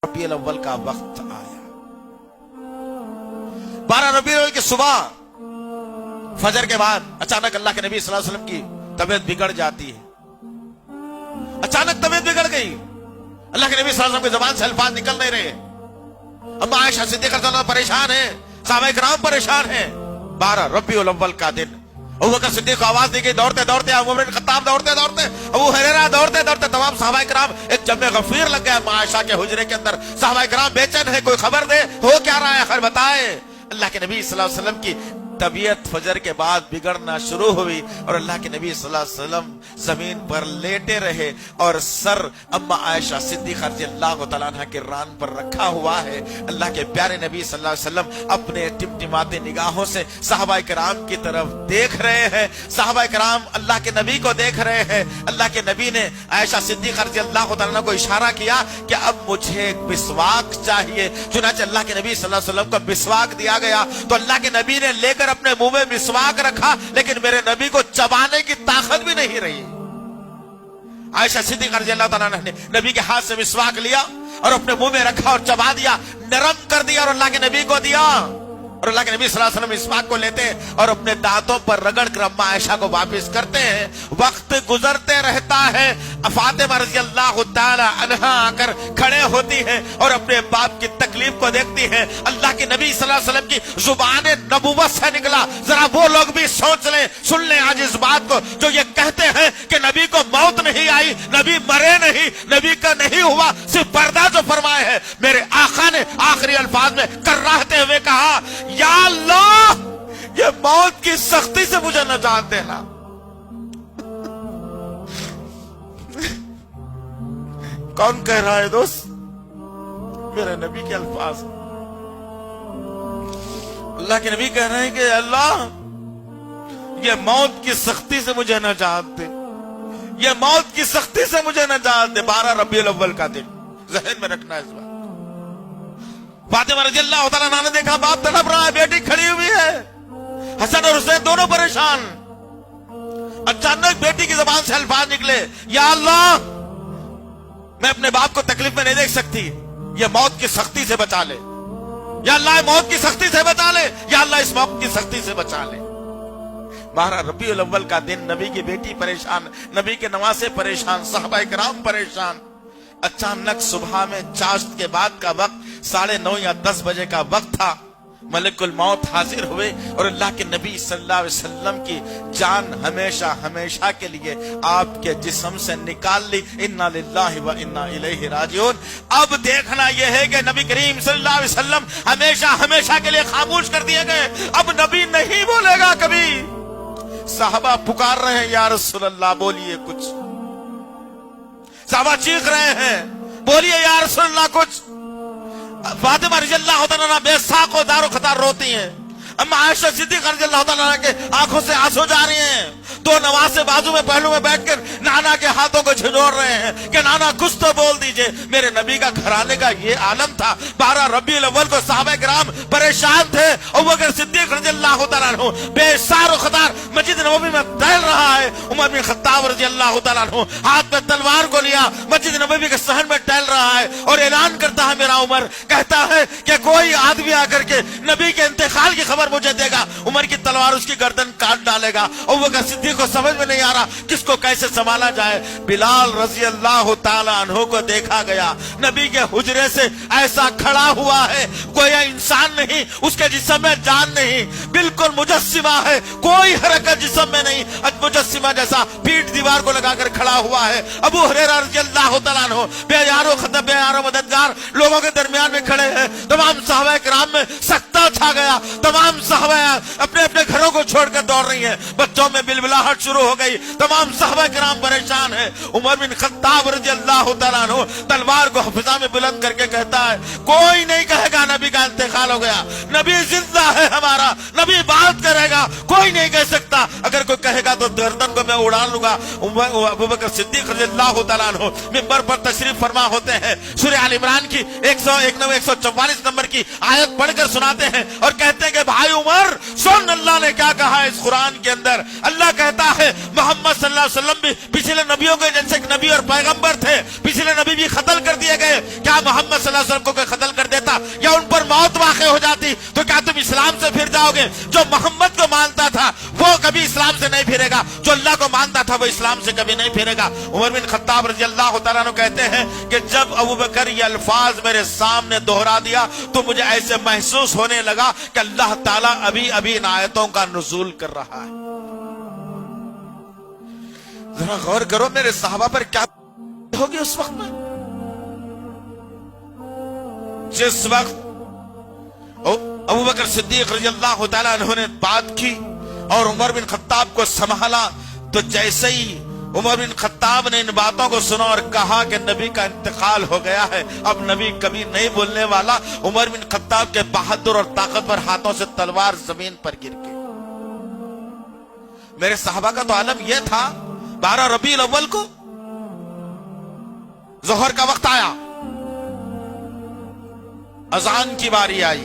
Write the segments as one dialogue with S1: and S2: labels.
S1: रबी अव्वल का वक्त आया। 12 रबी अव्वल की सुबह फजर के बाद अचानक अल्लाह के नबी सल्लल्लाहु अलैहि वसल्लम की तबीयत बिगड़ जाती है। अचानक तबीयत बिगड़ गई। अल्लाह के नबी सल्लल्लाहु अलैहि वसल्लम की जुबान से अल्फाज निकल नहीं रहे। अम्मा आयशा सिद्दीक़ा रज़ियल्लाहु अन्हा परेशान है, सहाबा किराम परेशान है। 12 रबी अव्वल का दिन अबू बकर सिद्दीक़ को आवाज दी गई, दौड़ते दौड़ते उमर बिन खत्ताब दौड़ते दौड़ते, अबू हुरैरा दौड़ते दौड़ते, तमाम सहाबा किराम एक जम्मे गफीर लग गया आयशा के हुजरे के अंदर। सहाबा किराम बेचैन है, कोई खबर दे, हो क्या रहा है, खैर बताए। अल्लाह के नबी सल्लल्लाहु अलैहि वसल्लम की तबीयत फजर के बाद बिगड़ना शुरू हुई और अल्लाह के नबी सल्लल्लाहु अलैहि वसल्लम जमीन पर लेटे रहे और सर अम्मा आयशा सिद्दीक़ा रज़ियल्लाहु तआला अन्हा के रान पर रखा हुआ है। अल्लाह के प्यारे नबी सल्लल्लाहु अलैहि वसल्लम अपने टिमटिमाते निगाहों से सहाबा किराम की तरफ देख रहे हैं। सहाबा किराम अल्लाह के नबी को देख रहे हैं। अल्लाह के नबी ने आयशा सिद्दीक़ा रज़ियल्लाहु तआला अन्हा को इशारा किया कि अब मुझे एक मिसवाक चाहिए। चुनांचे अल्लाह के नबी सल्लल्लाहु अलैहि वसल्लम को मिसवाक दिया गया तो अल्लाह के नबी ने लेकर अपने मुंह में मिसवाक रखा, लेकिन मेरे नबी को चबाने की ताकत भी नहीं रही। आयशा सिद्दीक़ा रज़ियल्लाहु तआला अन्हा ने नबी के हाथ से मिसवाक लिया और अपने मुंह में रखा और चबा दिया, नरम कर दिया और अल्लाह के नबी को दिया। और अल्लाह के नबी सल्लल्लाहु अलैहि वसल्लम मिसवाक को लेते हैं और अपने दांतों पर रगड़ कर अम्मा आयशा को वापस करते हैं। वक्त गुजरते रहता है। फातिमा रज़ियल्लाहु तआला अन्हा आकर खड़े होती है और अपने बाप की तकलीफ को देखती है। अल्लाह के नबी सल्लल्लाहु अलैहि वसल्लम की जुबान नबुव्वत से निकला। जरा वो लोग भी सोच लें, सुन लें आज इस बात को, जो ये कहते हैं कि नबी को मौत नहीं आई, नबी मरे नहीं, नबी का नहीं हुआ, सिर्फ पर्दा जो फरमाए है। मेरे आका ने आखिरी अल्फाज में कर्राहते हुए कहा, या अल्लाह ये मौत की सख्ती से मुझे नजात देना। कौन कह रहा है दोस्त? मेरे नबी के अल्फाज। अल्लाह के नबी कह रहे हैं कि अल्लाह ये मौत की सख्ती से मुझे नजात दे, ये मौत की सख्ती से मुझे नजात दे। 12 रबी अव्वल का दिन ज़हन में रखना इस बात। फातिमा रज़ियल्लाहु तआला अन्हा ने देखा बाप तड़प रहा है, बेटी खड़ी हुई है, हसन और हुसैन दोनों परेशान। अचानक बेटी की जुबान से अल्फाज निकले, या अल्लाह मैं अपने बाप को तकलीफ में नहीं देख सकती, ये मौत की सख्ती से बचा ले। या अल्लाह मौत की सख्ती से बचा ले, या अल्लाह इस मौत की सख्ती से बचा ले। 12 रबी अव्वल का दिन, नबी की बेटी परेशान, नबी के नवासे परेशान, सहाबा किराम परेशान। अचानक सुबह में चाश्त के बाद का वक्त 9:30 या 10 बजे का वक्त था। मलकुल मौत हाजिर हुए और अल्लाह के नबी सल्लल्लाहु अलैहि वसल्लम की जान हमेशा हमेशा के लिए आपके जिस्म से निकाल ली। इन्ना लिल्लाहि व इन्ना इलैहि राजिऊन। अब देखना यह है कि नबी करीम सल्लल्लाहु अलैहि वसल्लम हमेशा हमेशा के लिए खामोश कर दिए गए। अब नबी नहीं बोलेगा कभी। साहबा पुकार रहे हैं, या रसूल अल्लाह बोलिए कुछ। साहबा चीख रहे हैं, बोलिए या रसूल अल्लाह कुछ। फातिमा रज़ियल्लाहु तआला अन्हा बेसाख और दारो खतार रोती हैं। अम्मा आयशा सिद्दीक़ा रज़ियल्लाहु तआला अन्हा के आंखों से आंसू जा रहे हैं। दो नवासे बाजू में पहलू में बैठकर नाना के हाथों को झिझोड़ रहे हैं कि नाना कुछ तो बोल दीजिए। मेरे नबी का घराने का ये आलम था। 12 रबी अव्वल को सहाबा किराम परेशान थे। अबू बकर सिद्दीक़ रज़ियल्लाहु तआला अन्हु बेसार खतार मस्जिद नबवी में टहल रहा है। उमर बिन खत्ताब रज़ियल्लाहु तआला अन्हु हाथ में तलवार को लिया मस्जिद नबवी के सहन में टहल रहा है और ऐलान करता है, मेरा उमर कहता है कि कोई आदमी आकर के नबी के इंतकाल की खबर मुझे देगा, उमर की तलवार उसकी गर्दन काट डालेगा। अबू बकर सिद्दीक़ को समझ में नहीं आ रहा किसको कैसे संभाला जाए। बिलाल रज़ियल्लाहु तआला अन्हु को देखा गया, नबी के हुजरे से ऐसा खड़ा हुआ है, कोई इंसान नहीं, उसके जिस्म में जान नहीं, बिल्कुल मुजस्सिमा है, कोई हरकत जिस्म में नहीं, मुजस्सिमा जैसा पीठ दीवार को लगाकर खड़ा हुआ है। अबू हुरैरा रज़ियल्लाहु तआला अन्हु बेयारो मददगार लोगों के दरमियान में खड़े हैं। तमाम सहाबा किराम में सख्ता छा गया। तमाम सहाबा अपने अपने घरों को छोड़कर दौड़ रही हैं। बच्चों में बिलबिलाहट शुरू हो गई। तमाम सहाबा किराम परेशान है। उमर बिन खत्ताब रज़ियल्लाहु तआला अन्हु तलवार को फिजा में बुलंद करके कहता है, कोई नहीं कहेगा नबी का इंतकाल हो गया, नबी जिंदा है हमारा, नबी बात करेगा, कोई नहीं कह सकता। अगर कोई कहेगा तो गर्दन को मैं उड़ा लूंगा। अबू बकर सिद्दीक़ रज़ियल्लाहु तआला अन्हु मिंबर पर तशरीफ फरमा होते हैं। सूरह आल इमरान की 144 नंबर की आयत पढ़कर सुनाते हैं और कहते हैं कि भाई उमर सुन, अल्लाह ने क्या कहा है इस कुरान के अंदर। अल्लाह कहता है मोहम्मद सल्लल्लाहु अलैहि वसल्लम भी पिछले नबियों के जैसे नबी और पैगंबर थे, पिछले नबी भी قتل کر دیے گئے. کیا محمد صلی اللہ علیہ وسلم کو کوئی قتل کر دیتا یا ان پر موت واقع ہو جاتی تو کیا تم اسلام سے پھر جاؤ گے؟ جو محمد کو مانتا تھا وہ کبھی اسلام سے نہیں پھرے گا، جو اللہ کو مانتا تھا وہ اسلام سے کبھی نہیں پھرے گا. عمر بن خطاب رضی اللہ تعالیٰ عنہ کہتے ہیں کہ جب ابوبکر یہ الفاظ میرے سامنے دوہرا دیا تو مجھے ایسے محسوس ہونے لگا کہ اللہ تعالیٰ ابھی ابھی ان آیتوں کا نزول کر رہا ہے. ذرا غور کرو میرے صحابہ پر کیا ہوگی اس وقت میں. جس وقت ابوبکر صدیق رضی اللہ تعالیٰ عنہ نے بات کی اور عمر بن خطاب کو سنبھالا تو جیسے ہی عمر بن خطاب نے ان باتوں کو سنا اور کہا کہ نبی کا انتقال ہو گیا ہے، اب نبی کبھی نہیں بولنے والا، عمر بن خطاب کے بہادر اور طاقتور ہاتھوں سے تلوار زمین پر گر گئی. میرے صحابہ کا تو عالم یہ تھا. 12 ربیع الاول کو ظہر کا وقت آیا، اذان کی باری آئی،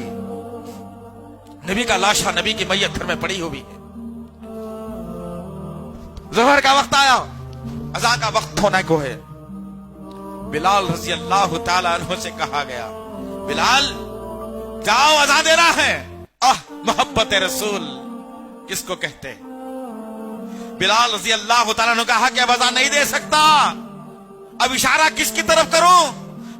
S1: نبی کا لاشا، نبی کی میت گھر میں پڑی ہوئی ہے. ظہر کا وقت آیا، اذان کا وقت ہونے کو ہے. بلال رضی اللہ تعالیٰ عنہ سے کہا گیا بلال جاؤ اذان دے رہا ہے. محبت رسول کس کو کہتے ہیں؟ بلال رضی اللہ تعالیٰ عنہ کہا کہ اب اذان نہیں دے سکتا، اب اشارہ کس کی طرف کروں؟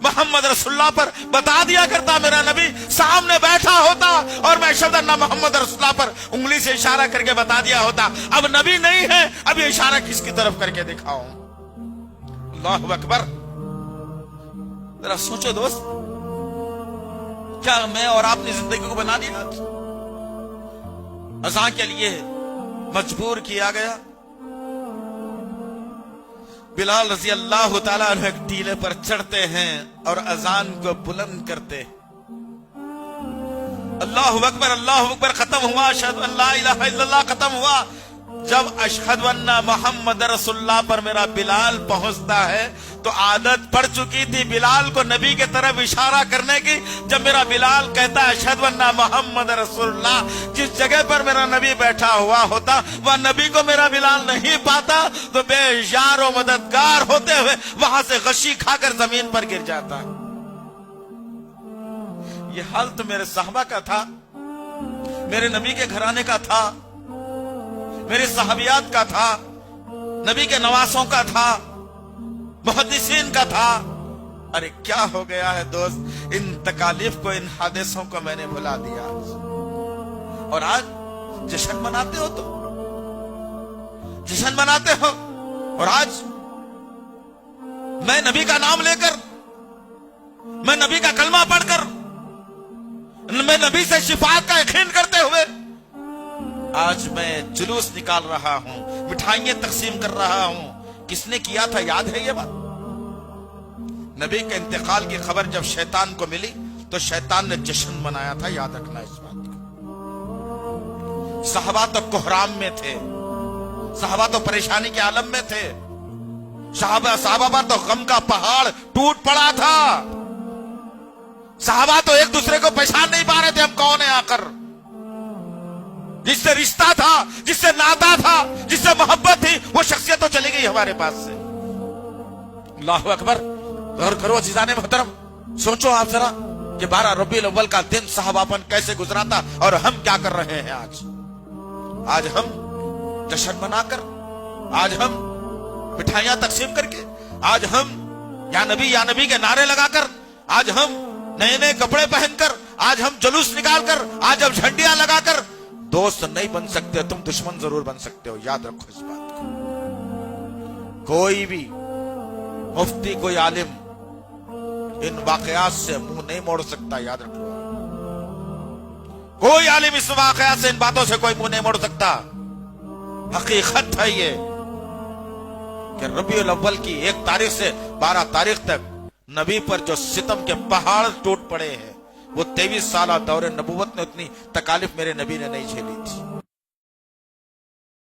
S1: محمد رسول اللہ پر بتا دیا کرتا میرا نبی، سامنے بیٹھا ہوتا اور میں شبد اللہ محمد رسول اللہ پر انگلی سے اشارہ کر کے بتا دیا ہوتا. اب نبی نہیں ہے، اب یہ اشارہ کس کی طرف کر کے دکھاؤں؟ اللہ اکبر. ذرا سوچو دوست، کیا میں اور آپ نے زندگی کو بنا دیا؟ اذان کے لیے مجبور کیا گیا. بلال رضی اللہ تعالیٰ عنہ ایک ٹیلے پر چڑھتے ہیں اور اذان کو بلند کرتے. اللہ اکبر اللہ اکبر ختم ہوا، اشہد ان لا الہ الا اللہ ختم ہوا. جب اشہد ان محمد رسول اللہ پر میرا بلال پہنچتا ہے تو عادت پڑ چکی تھی بلال کو نبی کے طرف اشارہ کرنے کی. جب میرا بلال کہتا ہے اشہد ان محمد رسول اللہ، جس جگہ پر میرا نبی بیٹھا ہوا ہوتا وہ نبی کو میرا بلال نہیں پاتا تو بے یار و مددگار ہوتے ہوئے وہاں سے غشی کھا کر زمین پر گر جاتا. یہ حال تو میرے صحابہ کا تھا، میرے نبی کے گھرانے کا تھا، میرے صحابیات کا تھا، نبی کے نواسوں کا تھا، محدثین کا تھا. ارے کیا ہو گیا ہے دوست، ان تکالیف کو، ان حادثوں کو میں نے بھلا دیا اور آج جشن مناتے ہو. تو جشن مناتے ہو اور آج میں نبی کا نام لے کر، میں نبی کا کلمہ پڑھ کر، میں نبی سے شفاعت کا یقین کرتے ہوئے آج میں جلوس نکال رہا ہوں، مٹھائیاں تقسیم کر رہا ہوں. کس نے کیا تھا یاد ہے یہ بات؟ نبی کے انتقال کی خبر جب شیطان کو ملی تو شیطان نے جشن منایا تھا، یاد رکھنا اس بات کو. صحابہ تو کوہرام میں تھے، صحابہ تو پریشانی کے عالم میں تھے، صحابہ پر تو غم کا پہاڑ ٹوٹ پڑا تھا. صحابہ تو ایک دوسرے کو پہچان نہیں پا رہے تھے ہم کون ہیں. آ کر جس سے رشتہ تھا، جس سے ناتا تھا، جس سے محبت تھی، وہ شخصیت تو چلی گئی ہمارے پاس سے. اللہ اکبر. غور کرو عزیزان محترم، سوچو آپ ذرا کہ 12 ربیع الاول کا دن صحابہ پن کیسے گزرا تھا اور ہم کیا کر رہے ہیں آج. آج ہم جشن منا کر، آج ہم مٹھائیاں تقسیم کر کے، آج ہم یا نبی کے نعرے لگا کر، آج ہم نئے نئے کپڑے پہن کر، آج ہم جلوس نکال کر، آج ہم جھنڈیاں لگا کر دوست نہیں بن سکتے، تم دشمن ضرور بن سکتے ہو. یاد رکھو اس بات کو. کوئی بھی مفتی، کوئی عالم ان واقعات سے منہ نہیں موڑ سکتا. یاد رکھو، کوئی عالم اس واقعات سے، ان باتوں سے کوئی منہ نہیں موڑ سکتا. حقیقت ہے یہ کہ ربیع الاول کی 1 تاریخ سے 12 تاریخ تک نبی پر جو ستم کے پہاڑ ٹوٹ پڑے ہیں، وہ 23 سالہ دور نبوت نے اتنی تکالیف میرے نبی نے نہیں جھیلی تھی.